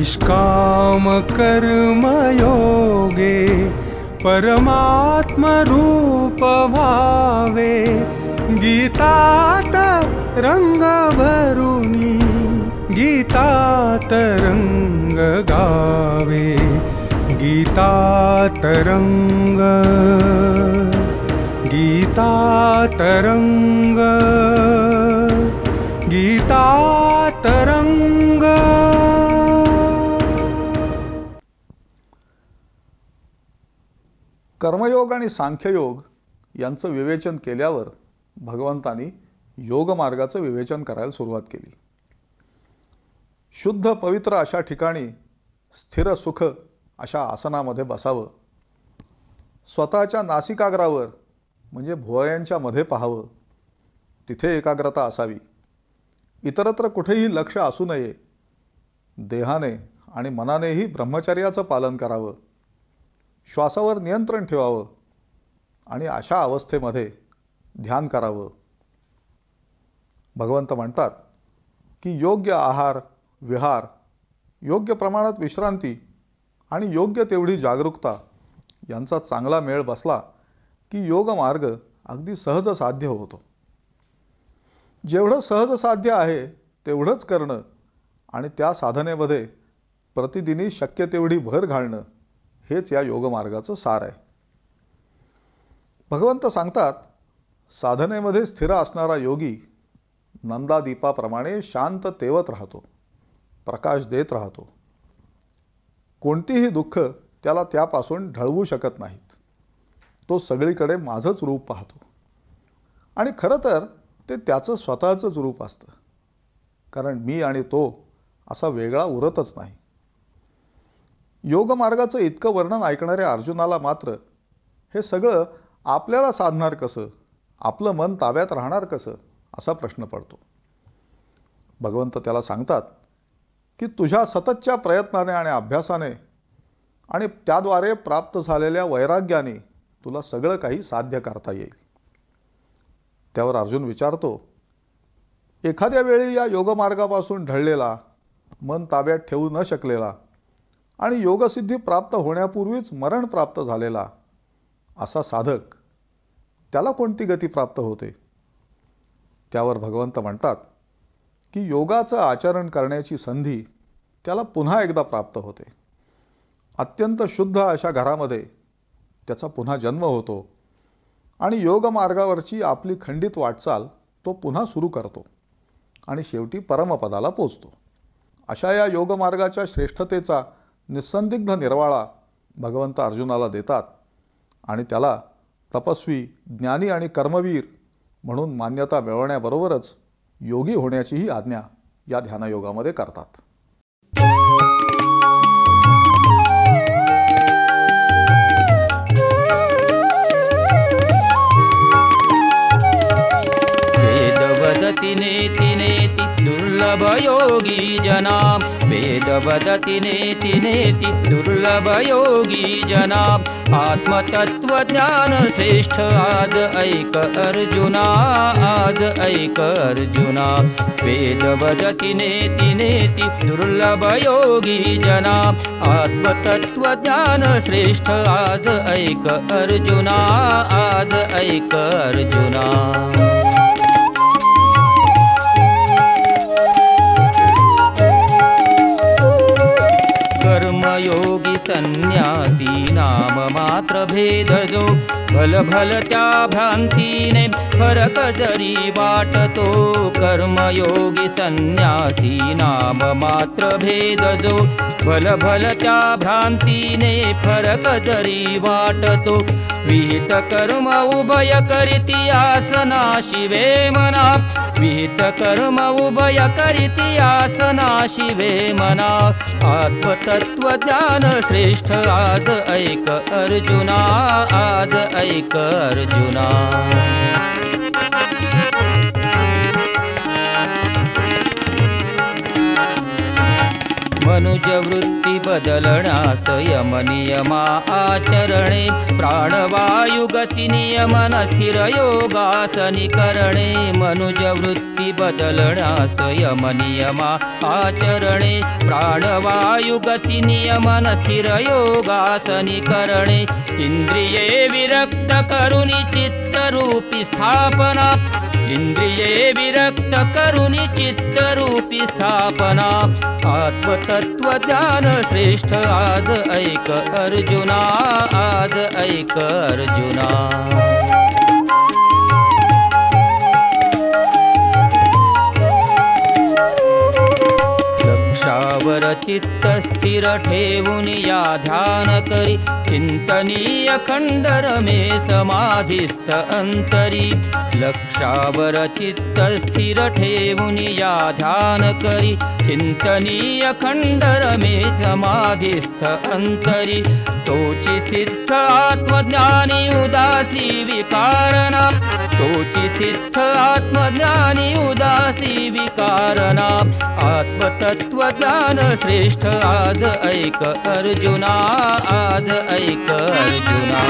निष्काम कर्म योगे परमात्मरूप भावे गीतात रंग भरुनी गीतात रंग गावे गीतात रंग गीतात रंग गीतात रंग. कर्मयोग आणि सांख्ययोग यांचं विवेचन केल्यावर भगवंतांनी योगमार्गाचं विवेचन करायला सुरुवात केली. शुद्ध पवित्र अशा ठिकाणी स्थिर सुख अशा आसनामध्ये बसावं. स्वतःच्या नासिकाग्रावर म्हणजे भुवयांच्या मध्ये पाहावं. तिथे एकाग्रता असावी. इतरत्र कुठेही लक्ष असू नये. देहाने आणि मनानेही ब्रह्मचर्याचं पालन करावं. श्वासावर नियंत्रण ठेवावं आणि अशा अवस्थेमध्ये ध्यान करावं. भगवंत म्हणतात की योग्य आहार विहार, योग्य प्रमाणात विश्रांती आणि योग्य तेवढी जागरूकता यांचा चांगला मेळ बसला की योगमार्ग अगदी सहज साध्य होतो. जेवढं सहज साध्य आहे तेवढंच करणं आणि त्या साधनेमध्ये प्रतिदिनी शक्य तेवढी भर घालणं हेच या योगमार्गाचं सार आहे. भगवंत सांगतात, साधनेमध्ये स्थिर असणारा योगी नंदादीपाप्रमाणे शांत तेवत राहतो, प्रकाश देत राहतो. कोणतीही दुःख त्याला त्यापासून ढळवू शकत नाहीत. तो सगळीकडे माझंच रूप पाहतो आणि खरं तर ते त्याचं स्वतःचंच रूप असतं, कारण मी आणि तो असा वेगळा उरतच नाही. योगमार्गाचं इतकं वर्णन ऐकणाऱ्या अर्जुनाला मात्र हे सगळं आपल्याला साधणार कसं, आपलं मन ताब्यात राहणार कसं असा प्रश्न पडतो. भगवंत त्याला सांगतात की तुझ्या सततच्या प्रयत्नाने आणि अभ्यासाने आणि त्याद्वारे प्राप्त झालेल्या वैराग्याने तुला सगळं काही साध्य करता येईल. त्यावर अर्जुन विचारतो, एखाद्या वेळी या योगमार्गापासून ढळलेला, मन ताब्यात ठेवू न शकलेला आणि योगसिद्धी प्राप्त होण्यापूर्वीच मरण प्राप्त झालेला असा साधक, त्याला कोणती गती प्राप्त होते? त्यावर भगवंत म्हणतात की योगाचं आचरण करण्याची संधी त्याला पुन्हा एकदा प्राप्त होते. अत्यंत शुद्ध अशा घरामध्ये त्याचा पुन्हा जन्म होतो आणि योगमार्गावरची आपली खंडित वाटचाल तो पुन्हा सुरू करतो आणि शेवटी परमपदाला पोचतो. अशा या योगमार्गाच्या श्रेष्ठतेचा निस्संदिग्ध निर्वाळा भगवंत अर्जुनाला देतात आणि त्याला तपस्वी, ज्ञानी आणि कर्मवीर म्हणून मान्यता मिळवण्याबरोबरच योगी होण्याचीही आज्ञा या ध्यानयोगामध्ये करतात. वेदवदति नेति नेति दुर्लभ योगी जना, वेदवदति नेति नेति दुर्लभ योगी जना, आत्मतत्वज्ञान श्रेष्ठ आज ऐक अर्जुना, आज ऐक अर्जुना. वेदवदति नेति नेति दुर्लभ योगी जना, आत्मतत्वज्ञान श्रेष्ठ आज ऐक अर्जुना, आज ऐक अर्जुना. कर्मयोगी संन्यासी नाम मात्र भेद जो, भल भल त्या भ्रांतीने फरक जरी वाटतो. कर्मयोगी संन्यासी नाम मात्र भेद जो, भल भल त्या भ्रांतीने फरक जरी वाटतो. विहित कर्म उभय करीती आसना शिवे मना, विहित कर्म उभय करीती आसना शिवे मना. आत्मतत्वज्ञान श्रेष्ठ आज ऐक अर्जुना, आज ऐक अर्जुना. मनुजवृत्ती बदलण्यास यमनियमा आचरणे प्राणवायु गती नियमन स्थिर योगासनी करणे मनुजवृत्ती बदलण्यास यमनियमा आचरणे प्राणवायु गती नियमन स्थिर योगासनी करणे इंद्रिये विरक्त करुणी चित्तरूपी स्थापना इंद्रिये विरक्त करुणी चित्तरूपी स्थापना आत्मतत्वज्ञान श्रेष्ठ आज ऐक अर्जुना आज ऐक अर्जुना लक्षावर चित्त स्थिर ठेवून या ध्यान करी चिंतनीय खंडर मे समाधिस्थ अंतरी लक्षावर चित्त स्थिर ठेवून या ध्यान करी चिंतनीय खंडर मे समाधिस्थ अंतरी तोची सिद्ध आत्मज्ञानी उदासी विकारना तोची सिद्ध आत्मज्ञानी उदासी विकारना आत्मतत्वज्ञान श्रेष्ठ आज ऐक अर्जुना आज ऐक अर्जुना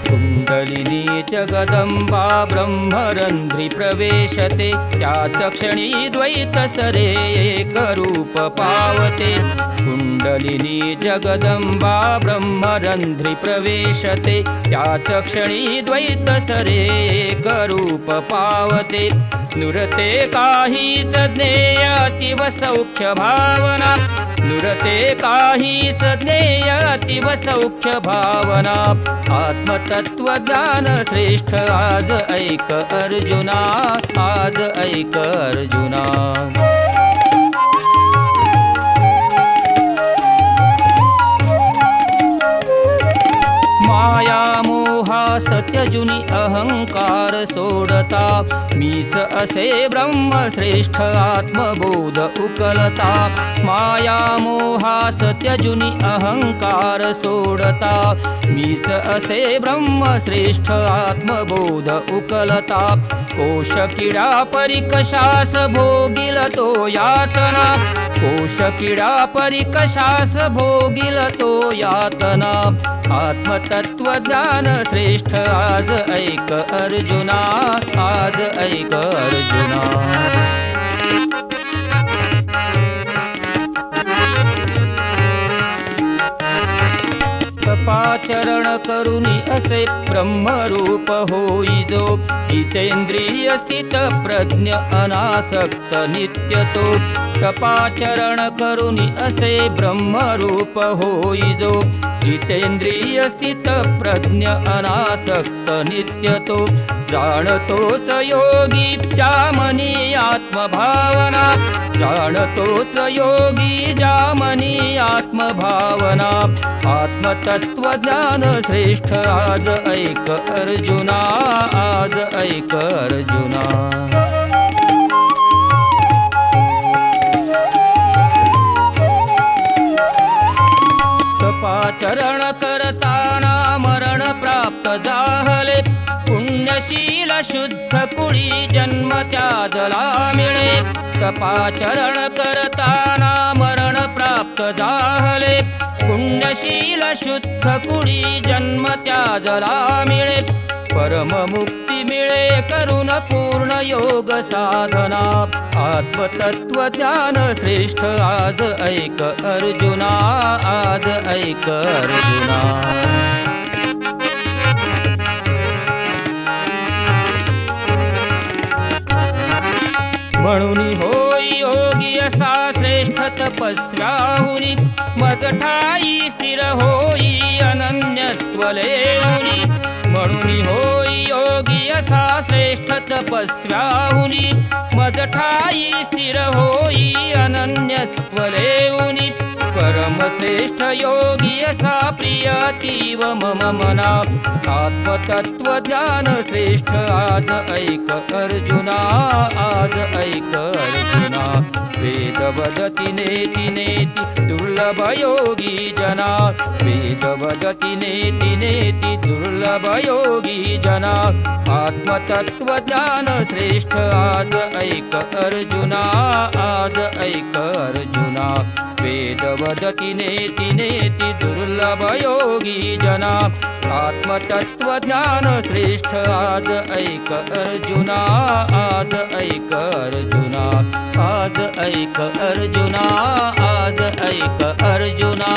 कुंडलिनी जगदंबा ब्रह्मरंध्री प्रवेशते त्याच क्षणी द्वैत सरे एक रूप पावते कुंडलिनी जगदंबा ब्रह्मरंध्री प्रवेशते त्याच क्षणी द्वैत सरे एक रूप पावते नुरते काहीच ज्ञेय अतीव सौख्य भावना नुरते काहीच ज्ञेय अतीव सौख्य भावना आत्मतत्वज्ञान श्रेष्ठ आज ऐक अर्जुना आज ऐक अर्जुना माया मोहा सत्यजुनी अहंकार सोडता मीच असे ब्रह्मश्रेष्ठ आत्मबोध उकलता माया मोहा सत्यजुनी अहंकार सोडता मीच असे ब्रह्मश्रेष्ठ आत्मबोध उकलता कोश किडा परिकशास भोगिल तो यातना कोश किडा परिकशास भोगिल तो यातना आत्मतत्वज्ञान श्रेष्ठ आज ऐक अर्जुना आज ऐक अर्जुना तपाचरण करुणी असे ब्रह्मरूप होई जो जितेंद्रिय स्थित प्रज्ञ अनासक्त नित्य तो तपाचरण करुणी असे ब्रह्मरूप होई जो जितेंद्रिय स्थित प्रज्ञ अनासक्त नित्य तो जाणतोच योगी जामनी आत्मभावना जाणतोच योगी जामनी आत्मभावना आत्मतत्वज्ञान श्रेष्ठ आज ऐक अर्जुना आज ऐक अर्जुना तपाचरण करताना मरण प्राप्त जाहले पुण्यशील शुद्ध कुळी जन्म त्याजला मिळे तपाचरण करताना मरण प्राप्त जाहले पुण्यशील शुद्ध कुळी जन्म त्याजला मिळे परममुक्ती मिळे करुण पूर्ण योग साधना आत्मतत्वज्ञान श्रेष्ठ आज ऐक अर्जुना आज ऐक अर्जुना म्हणून होई योगी असा श्रेष्ठ तपस्व्याहुनी मज ठाई स्थिर होई अनन्यत्वलेहुनी म्हणून होई योगी असा श्रेष्ठ तपस्व्याहुनी मज ठाई स्थिर होई अनन्यत्वलेहुनी परमश्रेष्ठ योगी असा प्रिय अतीव मम मना आत्मतत्वज्ञान श्रेष्ठ आज ऐक अर्जुना आज ऐक अर्जुना वेद वदति नेति नेति दुर्लभ योगी जना वेद वदति नेति नेति दुर्लभ योगी जना आत्मतत्वज्ञान श्रेष्ठ आज ऐक अर्जुना आज ऐक अर्जुना वेद वदति नेति नेति दुर्लभ योगी जना आत्मतत्वज्ञान श्रेष्ठ आज ऐक अर्जुना आज ऐक अर्जुना आज ऐक अर्जुना आज ऐक अर्जुना